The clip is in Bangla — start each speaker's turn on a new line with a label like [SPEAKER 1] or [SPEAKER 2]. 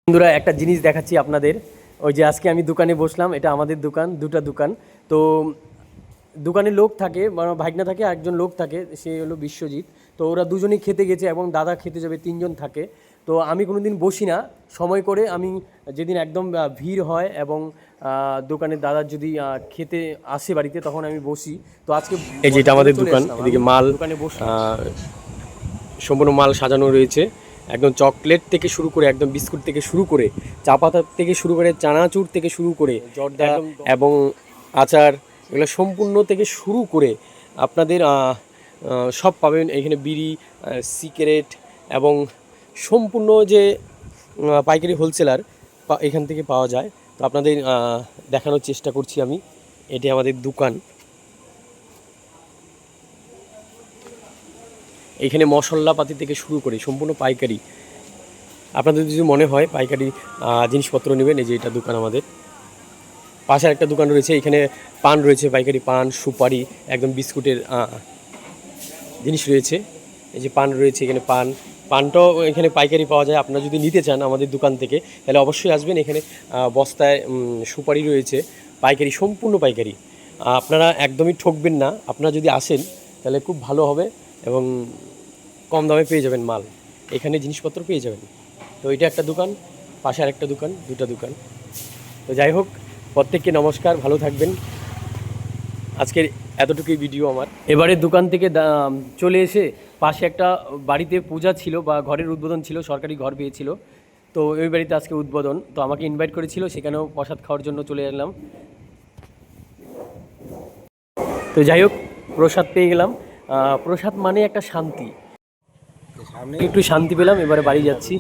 [SPEAKER 1] বন্ধুরা একটা জিনিস দেখাচ্ছি আপনাদের। ওই যে আজকে আমি দোকানে বসলাম, এটা আমাদের দোকান, দুটা দোকান। তো দোকানে লোক থাকে, মানে ভাগনা থাকে, একজন লোক থাকে, সে হলো বিশ্বজিৎ। তো ওরা দুজনেই খেতে গেছে এবং দাদা খেতে যাবে, তিনজন থাকে। তো আমি কোনো দিন বসি না সময় করে, আমি যেদিন একদম ভিড় হয় এবং দোকানের দাদার যদি খেতে আসে বাড়িতে, তখন আমি বসি। তো আজকে এই যে এটা আমাদের দোকান, এদিকে মাল দোকানে বসে সম্পূর্ণ মাল সাজানো রয়েছে, একদম চকলেট থেকে শুরু করে, একদম বিস্কুট থেকে শুরু করে, চা পাতা থেকে শুরু করে, চানাচুর থেকে শুরু করে, জর্দা এবং আচার, এগুলো সম্পূর্ণ থেকে শুরু করে আপনাদের সব পাবেন এখানে। বিড়ি, সিগারেট এবং সম্পূর্ণ যে পাইকারি হোলসেলার এখান থেকে পাওয়া যায়। তো আপনাদের দেখানোর চেষ্টা করছি আমি। এটি আমাদের দোকান। এখানে মশলাপাতি থেকে শুরু করে সম্পূর্ণ পাইকারি। আপনাদের যদি মনে হয় পাইকারি জিনিসপত্র নেবেন, এই যে এটা দোকান আমাদের। পাশে একটা দোকান রয়েছে, এখানে পান রয়েছে, পাইকারি পান, সুপারি, একদম বিস্কুটের জিনিস রয়েছে। এই যে পান রয়েছে, এখানে পানটাও এখানে পাইকারি পাওয়া যায়। আপনারা যদি নিতে চান আমাদের দোকান থেকে, তাহলে অবশ্যই আসবেন। এখানে বস্তায় সুপারি রয়েছে, পাইকারি, সম্পূর্ণ পাইকারি। আপনারা একদমই ঠকবেন না। আপনারা যদি আসেন তাহলে খুব ভালো হবে এবং কম দামে পেয়ে যাবেন মাল, এখানে জিনিসপত্র পেয়ে যাবেন। তো এটা একটা দোকান, পাশে আর একটা দোকান, দুটা দোকান। তো যাই হোক, প্রত্যেককে নমস্কার, ভালো থাকবেন। আজকের এতটুকুই ভিডিও আমার। এবারে দোকান থেকে চলে এসে পাশে একটা বাড়িতে পূজা ছিল বা ঘরের উদ্বোধন ছিল, সরকারি ঘর পেয়েছিল। তো ওই বাড়িতে আজকে উদ্বোধন, তো আমাকে ইনভাইট করেছিল, সেখানেও প্রসাদ খাওয়ার জন্য চলে এলাম। তো যাই হোক, প্রসাদ পেয়ে গেলাম। প্রসাদ মানে একটা শান্তি, একটু শান্তি পেলাম। এবারে বাড়ি যাচ্ছি।